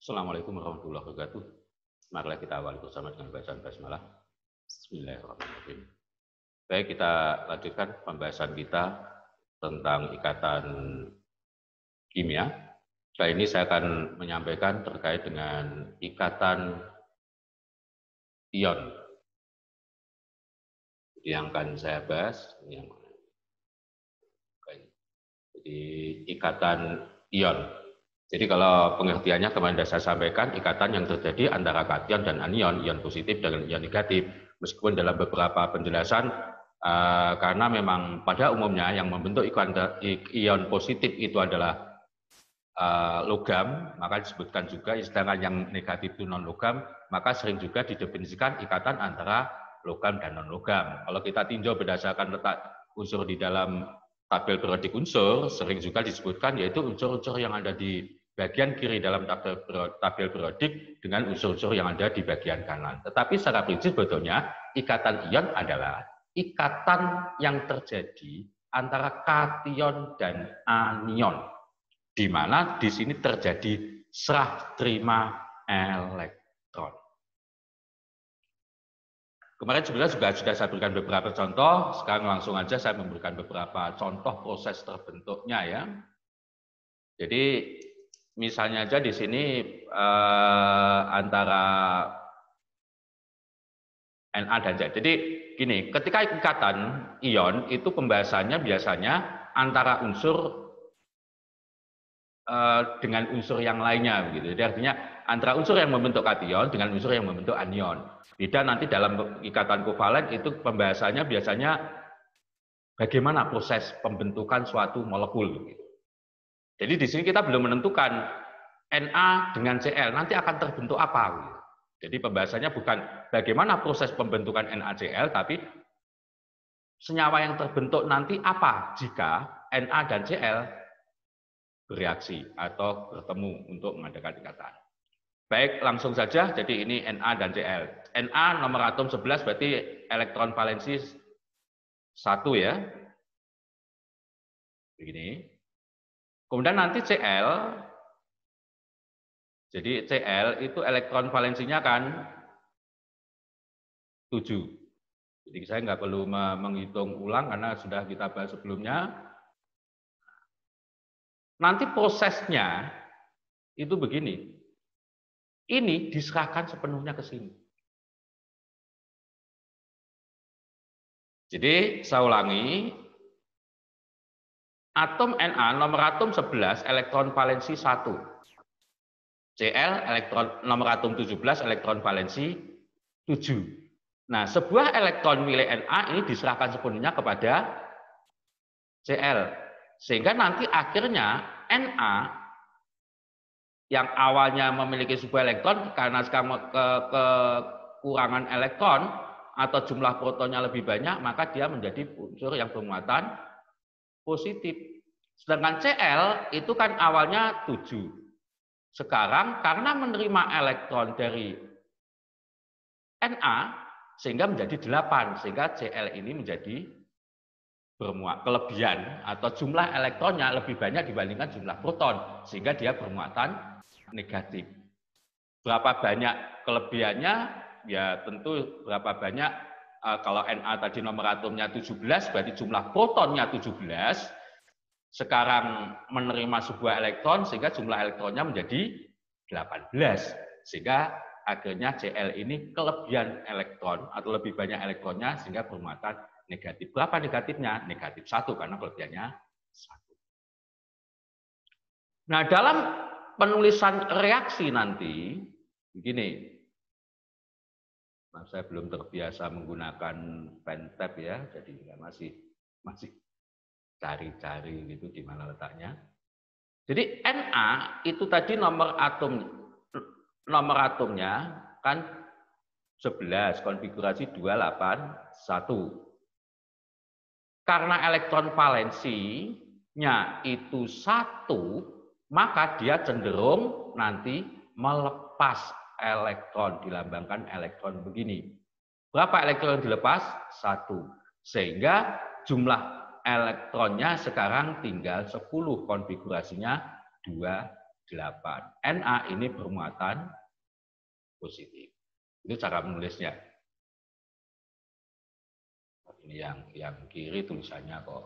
Assalamualaikum warahmatullahi wabarakatuh. Marilah kita awali bersama dengan bacaan basmalah. Bismillahirrahmanirrahim. Baik, kita lanjutkan pembahasan kita tentang ikatan kimia. Kali ini saya akan menyampaikan terkait dengan ikatan ion. Yang akan saya bahas yang mana? Jadi ikatan ion. Jadi kalau pengertiannya kemarin sudah saya sampaikan, ikatan yang terjadi antara kation dan anion, ion positif dengan ion negatif. Meskipun dalam beberapa penjelasan, karena memang pada umumnya yang membentuk ion positif itu adalah logam, maka disebutkan juga, sedangkan yang negatif itu non-logam, maka sering juga didefinisikan ikatan antara logam dan non-logam. Kalau kita tinjau berdasarkan letak unsur di dalam tabel periodik unsur, sering juga disebutkan yaitu unsur-unsur yang ada di bagian kiri dalam tabel periodik dengan unsur-unsur yang ada di bagian kanan. Tetapi secara prinsip sebetulnya ikatan ion adalah ikatan yang terjadi antara kation dan anion, di mana di sini terjadi serah terima elektron. Kemarin sebenarnya juga sudah saya berikan beberapa contoh, sekarang langsung aja saya memberikan beberapa contoh proses terbentuknya ya. Jadi misalnya aja di sini antara Na dan Z. Jadi gini, ketika ikatan ion itu pembahasannya biasanya antara unsur dengan unsur yang lainnya begitu. Jadi artinya antara unsur yang membentuk kation dengan unsur yang membentuk anion. Beda nanti dalam ikatan kovalen itu pembahasannya biasanya bagaimana proses pembentukan suatu molekul gitu. Jadi di sini kita belum menentukan Na dengan Cl nanti akan terbentuk apa gitu. Jadi pembahasannya bukan bagaimana proses pembentukan NaCl, tapi senyawa yang terbentuk nanti apa jika Na dan Cl bereaksi atau bertemu untuk mengadakan ikatan. Baik, langsung saja. Jadi ini Na dan Cl. Na nomor atom 11 berarti elektron valensi 1 ya. Begini. Kemudian nanti Cl, jadi Cl itu elektron valensinya kan 7. Jadi saya nggak perlu menghitung ulang karena sudah kita bahas sebelumnya. Nanti prosesnya itu begini. Ini diserahkan sepenuhnya ke sini. Jadi saya ulangi, atom Na nomor atom 11 elektron valensi 1. Cl elektron nomor atom 17 elektron valensi 7. Nah, sebuah elektron milik Na ini diserahkan sepenuhnya kepada Cl. Sehingga nanti akhirnya Na yang awalnya memiliki sebuah elektron karena kekurangan elektron atau jumlah protonnya lebih banyak, maka dia menjadi unsur yang bermuatan positif. Sedangkan Cl itu kan awalnya 7. Sekarang karena menerima elektron dari Na sehingga menjadi 8, sehingga Cl ini menjadi bermuatan kelebihan atau jumlah elektronnya lebih banyak dibandingkan jumlah proton, sehingga dia bermuatan negatif. Berapa banyak kelebihannya? Ya tentu berapa banyak, kalau Na tadi nomor atomnya 17 berarti jumlah protonnya 17, sekarang menerima sebuah elektron sehingga jumlah elektronnya menjadi 18, sehingga akhirnya Cl ini kelebihan elektron atau lebih banyak elektronnya sehingga bermuatan negatif. Berapa negatifnya? Negatif 1 karena kelebihannya 1. Nah, dalam penulisan reaksi nanti begini. Nah, saya belum terbiasa menggunakan pen tab ya, jadi masih cari-cari gitu di mana letaknya. Jadi Na itu tadi nomor atomnya kan 11, konfigurasi 281. Karena elektron valensinya itu 1, maka dia cenderung nanti melepas elektron, dilambangkan elektron begini. Berapa elektron yang dilepas? 1. Sehingga jumlah elektronnya sekarang tinggal 10, konfigurasinya 2 8. Na ini bermuatan positif. Itu cara menulisnya. Ini yang kiri tulisannya kok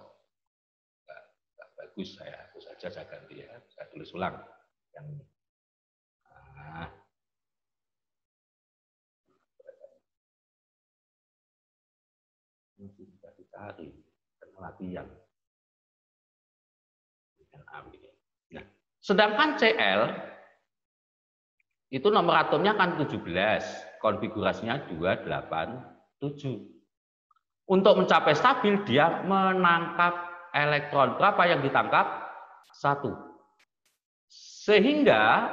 nggak bagus, saya hapus saja, saya ganti ya. Saya tulis ulang. Yang nah, ini bisa dicari latihan. Nah, sedangkan Cl itu nomor atomnya kan 17, konfigurasinya 287. Untuk mencapai stabil, dia menangkap elektron. Berapa yang ditangkap? 1. Sehingga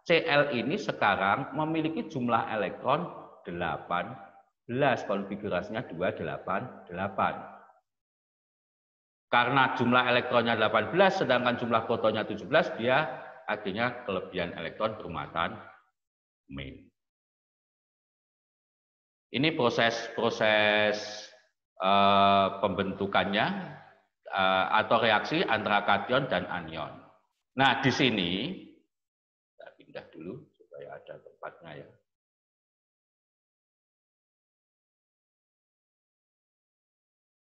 Cl ini sekarang memiliki jumlah elektron 18, konfigurasinya 288. Karena jumlah elektronnya 18, sedangkan jumlah protonnya 17, dia akhirnya kelebihan elektron bermuatan main. Ini proses pembentukannya atau reaksi antara kation dan anion. Nah, di sini saya pindah dulu supaya ada tempatnya ya.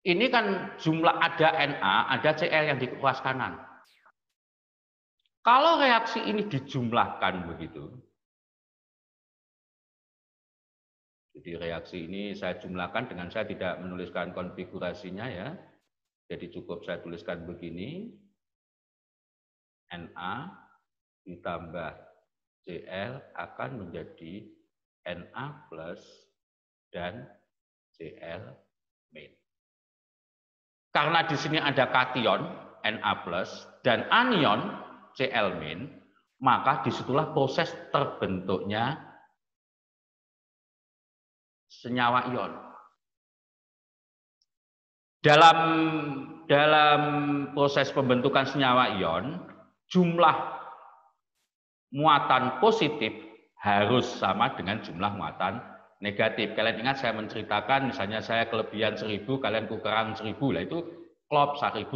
Ini kan jumlah ada Na, ada Cl yang di ruas kanan. Kalau reaksi ini dijumlahkan begitu, jadi reaksi ini saya jumlahkan dengan saya tidak menuliskan konfigurasinya ya. Jadi cukup saya tuliskan begini, Na ditambah Cl akan menjadi Na plus dan Cl main. Karena di sini ada kation Na plus dan anion Cl min, maka disitulah proses terbentuknya senyawa ion. Dalam proses pembentukan senyawa ion, jumlah muatan positif harus sama dengan jumlah muatan negatif. Kalian ingat saya menceritakan, misalnya saya kelebihan 1000, kalian kurang 1000, lah itu klop 1000.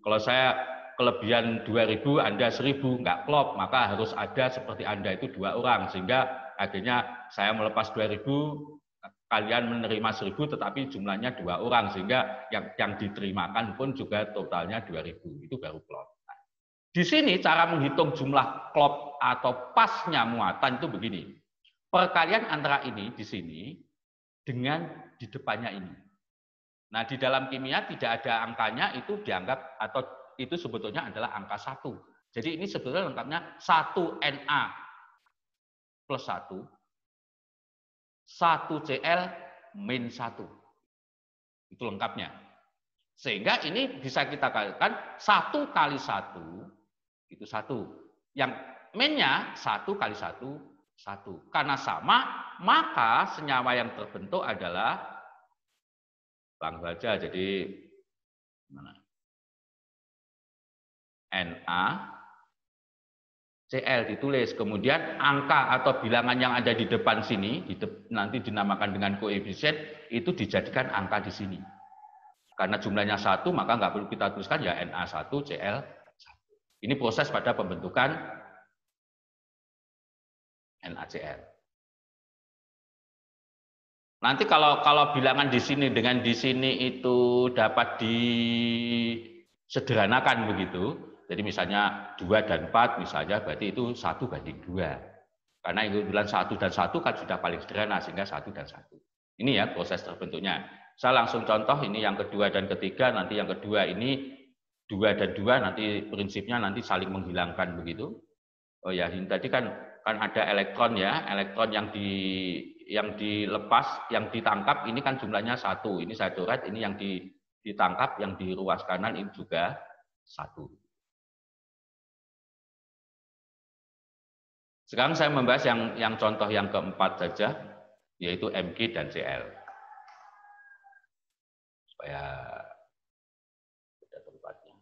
Kalau saya kelebihan 2000, Anda 1000, nggak klop, maka harus ada seperti Anda itu 2 orang, sehingga akhirnya saya melepas 2000, kalian menerima 1000, tetapi jumlahnya 2 orang, sehingga yang diterimakan pun juga totalnya 2000, itu baru klop. Nah, di sini cara menghitung jumlah klop atau pasnya muatan itu begini. Perkalian antara ini di sini dengan di depannya ini. Nah, di dalam kimia tidak ada angkanya, itu dianggap atau itu sebetulnya adalah angka 1. Jadi ini sebetulnya lengkapnya 1 Na plus 1, 1 Cl min 1. Itu lengkapnya. Sehingga ini bisa kita katakan 1 kali 1 itu 1. Yang minnya 1 kali 1, 1. Karena sama, maka senyawa yang terbentuk adalah bang saja. Jadi mana? Na Cl ditulis, kemudian angka atau bilangan yang ada di depan sini nanti dinamakan dengan koefisien, itu dijadikan angka di sini. Karena jumlahnya 1, maka nggak perlu kita tuliskan ya Na1 Cl1. Ini proses pada pembentukan NaCl. Nanti kalau bilangan di sini dengan di sini itu dapat disederhanakan begitu. Jadi misalnya 2 dan 4 misalnya, berarti itu 1/2. Karena itu bilang 1 dan 1 kan sudah paling sederhana, sehingga 1 dan 1. Ini ya proses terbentuknya. Saya langsung contoh ini yang kedua dan ketiga, nanti yang kedua ini 2 dan 2, nanti prinsipnya nanti saling menghilangkan begitu. Oh ya, ini tadi kan ada elektron ya, elektron yang dilepas, yang ditangkap ini kan jumlahnya 1. Ini saya coret, ini yang ditangkap, yang di ruas kanan ini juga 1. Sekarang saya membahas yang contoh yang keempat saja, yaitu Mg dan Cl. Supaya ada tempatnya.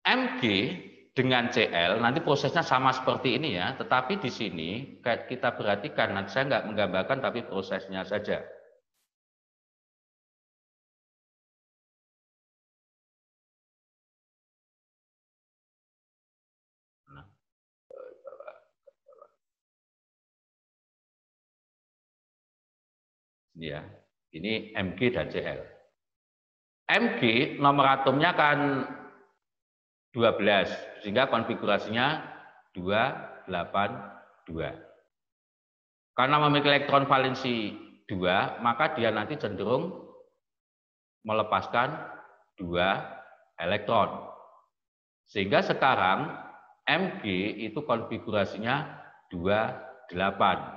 Mg dengan Cl nanti prosesnya sama seperti ini ya, tetapi di sini kita perhatikan, nanti saya nggak menggambarkan tapi prosesnya saja. Ya, ini Mg dan Cl. Mg nomor atomnya kan 12, sehingga konfigurasinya 282. Karena memiliki elektron valensi 2, maka dia nanti cenderung melepaskan 2 elektron. Sehingga sekarang Mg itu konfigurasinya 28.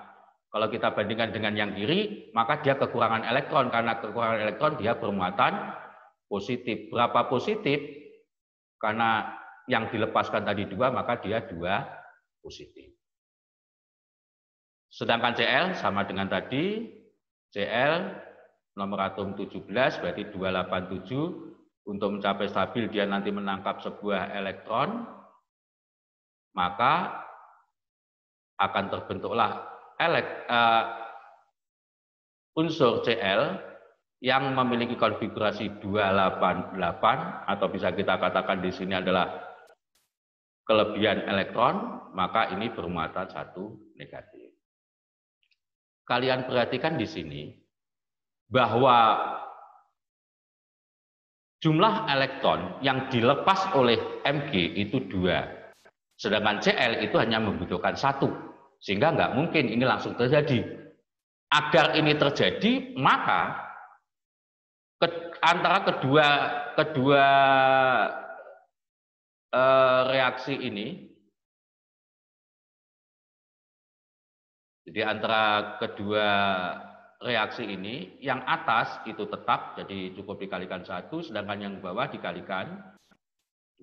Kalau kita bandingkan dengan yang kiri, maka dia kekurangan elektron. Karena kekurangan elektron, dia bermuatan positif. Berapa positif? Karena yang dilepaskan tadi 2, maka dia 2 positif. Sedangkan Cl sama dengan tadi. Cl nomor atom 17, berarti 287. Untuk mencapai stabil, dia nanti menangkap sebuah elektron. Maka akan terbentuklah unsur Cl yang memiliki konfigurasi 288, atau bisa kita katakan di sini adalah kelebihan elektron, maka ini bermuatan 1 negatif. Kalian perhatikan di sini bahwa jumlah elektron yang dilepas oleh Mg itu 2, sedangkan Cl itu hanya membutuhkan 1. Sehingga nggak mungkin ini langsung terjadi. Agar ini terjadi, maka antara kedua reaksi ini, jadi antara kedua reaksi ini, yang atas itu tetap, jadi cukup dikalikan 1, sedangkan yang bawah dikalikan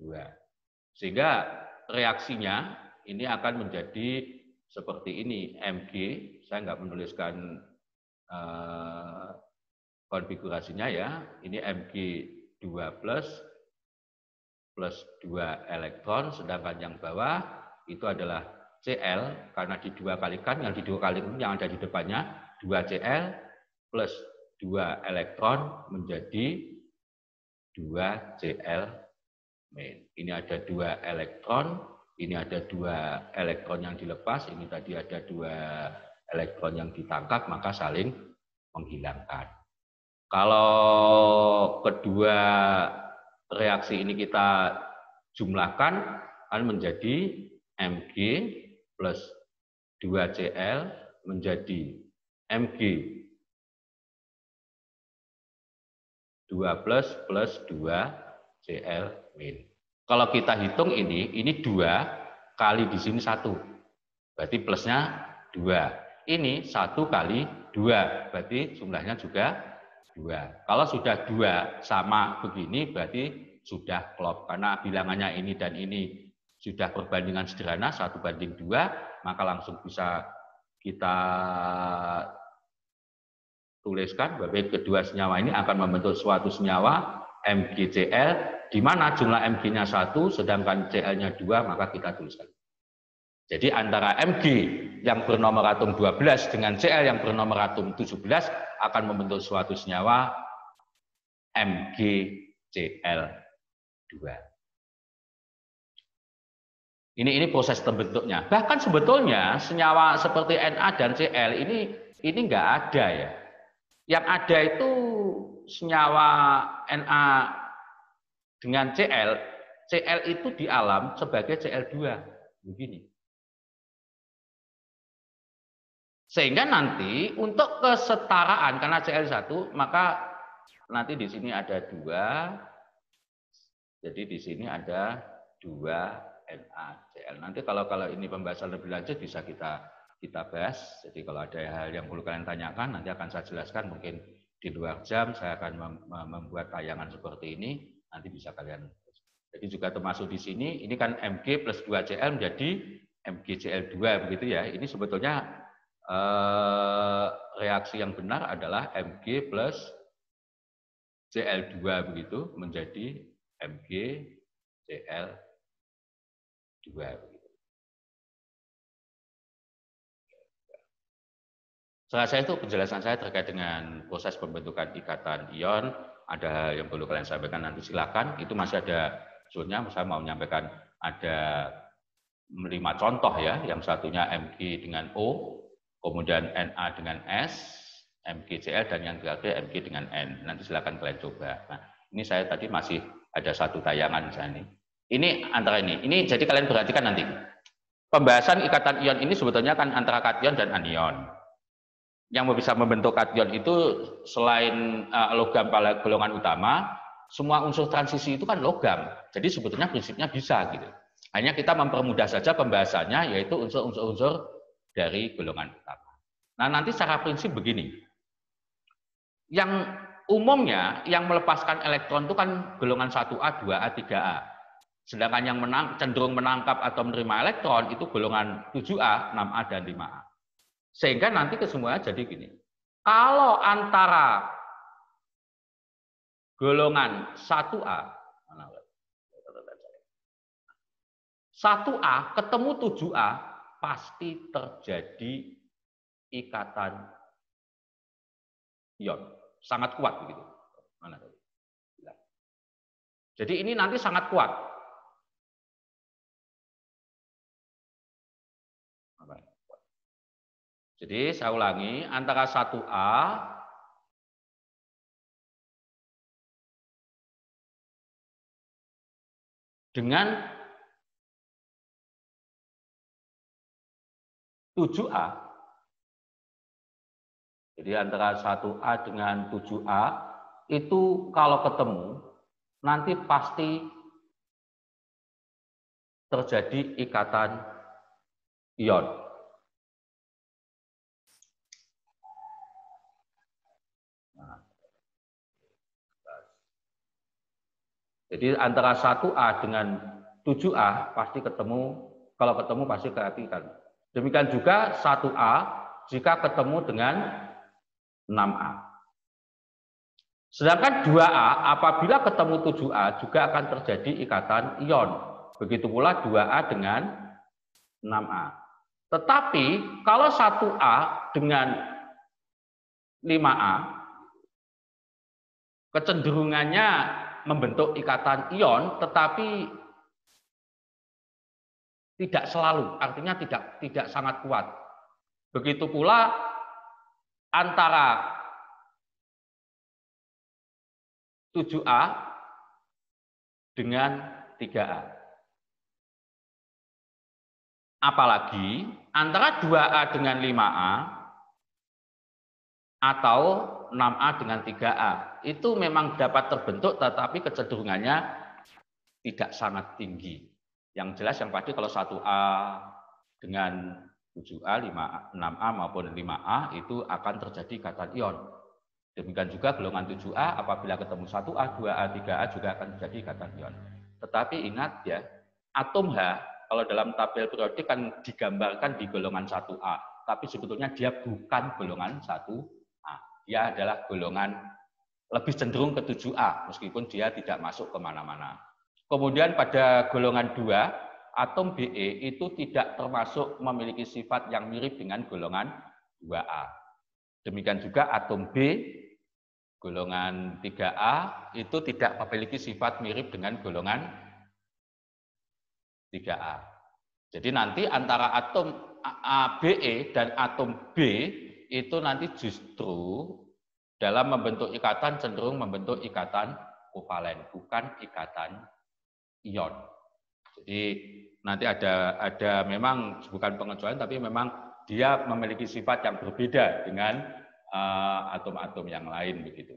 2. Sehingga reaksinya ini akan menjadi seperti ini, Mg, saya nggak menuliskan konfigurasinya ya, ini Mg 2 plus 2 elektron, sedangkan yang bawah itu adalah Cl, karena di 2 kalikan, yang di 2 kalikan yang ada di depannya 2 Cl plus 2 elektron menjadi 2 Cl main. Ini ada 2 elektron. Ini ada 2 elektron yang dilepas, ini tadi ada 2 elektron yang ditangkap, maka saling menghilangkan. Kalau kedua reaksi ini kita jumlahkan, akan menjadi Mg plus 2Cl menjadi Mg 2 plus 2Cl min. Kalau kita hitung ini 2 kali di sini 1. Berarti plusnya 2. Ini 1 kali 2. Berarti jumlahnya juga 2. Kalau sudah 2 sama begini, berarti sudah klop. Karena bilangannya ini dan ini sudah perbandingan sederhana, 1:2, maka langsung bisa kita tuliskan bahwa kedua senyawa ini akan membentuk suatu senyawa MgCl, di mana jumlah Mg-nya 1, sedangkan Cl-nya 2, maka kita tuliskan. Jadi antara Mg yang bernomor atom 12 dengan Cl yang bernomor atom 17 akan membentuk suatu senyawa MgCl2. Ini proses terbentuknya. Bahkan sebetulnya senyawa seperti Na dan Cl ini nggak ada ya. Yang ada itu senyawa Na dengan Cl itu di alam sebagai Cl2, begini. Sehingga nanti untuk kesetaraan, karena Cl1, maka nanti di sini ada 2, jadi di sini ada 2 NaCl. Nanti kalau ini pembahasan lebih lanjut bisa kita bahas. Jadi kalau ada hal yang perlu kalian tanyakan, nanti akan saya jelaskan. Mungkin di luar jam saya akan membuat tayangan seperti ini. Nanti bisa kalian. Jadi juga termasuk di sini, ini kan Mg plus 2Cl menjadi MgCl2 begitu ya. Ini sebetulnya reaksi yang benar adalah Mg plus Cl2 begitu menjadi MgCl2 begitu. Saya itu penjelasan saya terkait dengan proses pembentukan ikatan ion. Ada hal yang perlu kalian sampaikan, nanti silakan. Itu masih ada soalnya saya mau menyampaikan ada 5 contoh ya. Yang satunya Mg dengan O, kemudian Na dengan S, MgCl dan yang terakhir Mg dengan N. Nanti silakan kalian coba. Nah, ini saya tadi masih ada satu tayangan misalnya. Ini antara ini. Ini jadi kalian perhatikan nanti. Pembahasan ikatan ion ini sebetulnya kan antara kation dan anion. Yang bisa membentuk kation itu selain logam pada golongan utama, semua unsur transisi itu kan logam. Jadi sebetulnya prinsipnya bisa gitu. Hanya kita mempermudah saja pembahasannya, yaitu unsur-unsur dari golongan utama. Nah, nanti secara prinsip begini. Yang umumnya yang melepaskan elektron itu kan golongan 1A, 2A, 3A. Sedangkan yang cenderung menangkap atau menerima elektron itu golongan 7A, 6A, dan 5A. Sehingga nanti kesemuanya jadi gini. Kalau antara golongan 1A, 1A ketemu 7A, pasti terjadi ikatan ion. Sangat kuat begitu. Jadi ini nanti sangat kuat. Jadi saya ulangi, antara 1A dengan 7A, jadi antara 1A dengan 7A, itu kalau ketemu, nanti pasti terjadi ikatan ion. Jadi antara 1A dengan 7A pasti ketemu, kalau ketemu pasti keatikan. Demikian juga 1A jika ketemu dengan 6A. Sedangkan 2A apabila ketemu 7A juga akan terjadi ikatan ion. Begitu pula 2A dengan 6A. Tetapi kalau 1A dengan 5A, kecenderungannya membentuk ikatan ion, tetapi tidak selalu, artinya tidak sangat kuat. Begitu pula antara 7A dengan 3A. Apalagi antara 2A dengan 5A atau 6A dengan 3A. Itu memang dapat terbentuk, tetapi kecenderungannya tidak sangat tinggi. Yang jelas yang pasti kalau 1A dengan 7A, 5A, 6A maupun 5A itu akan terjadi ikatan ion. Demikian juga golongan 7A apabila ketemu 1A, 2A, 3A juga akan terjadi ikatan ion. Tetapi ingat ya, atom H kalau dalam tabel periodik kan digambarkan di golongan 1A, tapi sebetulnya dia bukan golongan 1A. Dia adalah golongan lebih cenderung ke 7A, meskipun dia tidak masuk kemana-mana. Kemudian pada golongan 2, atom Be itu tidak termasuk memiliki sifat yang mirip dengan golongan 2A. Demikian juga atom B, golongan 3A, itu tidak memiliki sifat mirip dengan golongan 3A. Jadi nanti antara atom Be dan atom B itu nanti justru dalam membentuk ikatan cenderung membentuk ikatan kovalen, bukan ikatan ion. Jadi nanti ada memang bukan pengecualian, tapi memang dia memiliki sifat yang berbeda dengan atom-atom yang lain begitu.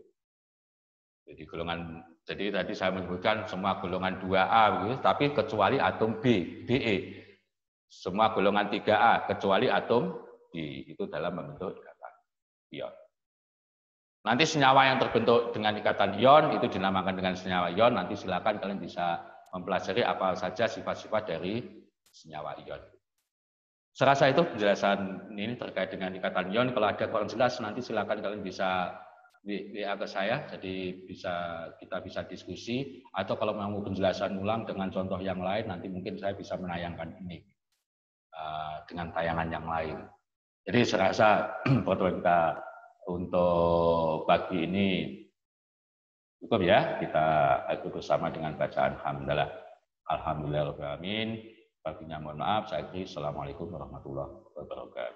Jadi tadi saya menyebutkan semua golongan 2A begitu, tapi kecuali atom Be. Semua golongan 3A kecuali atom B itu dalam membentuk ikatan ion. Nanti senyawa yang terbentuk dengan ikatan ion itu dinamakan dengan senyawa ion. Nanti silakan kalian bisa mempelajari apa saja sifat-sifat dari senyawa ion. Saya rasa itu penjelasan ini terkait dengan ikatan ion. Kalau ada kurang jelas nanti silakan kalian bisa WA ke saya, jadi kita bisa diskusi, atau kalau mau penjelasan ulang dengan contoh yang lain, nanti mungkin saya bisa menayangkan ini dengan tayangan yang lain. Jadi saya rasa pertemuan kita untuk pagi ini cukup ya, kita ikut bersama dengan bacaan hamdalah. Alhamdulillahirabbil alamin. Baginya mohon maaf, saya akhiri. Assalamualaikum warahmatullahi wabarakatuh.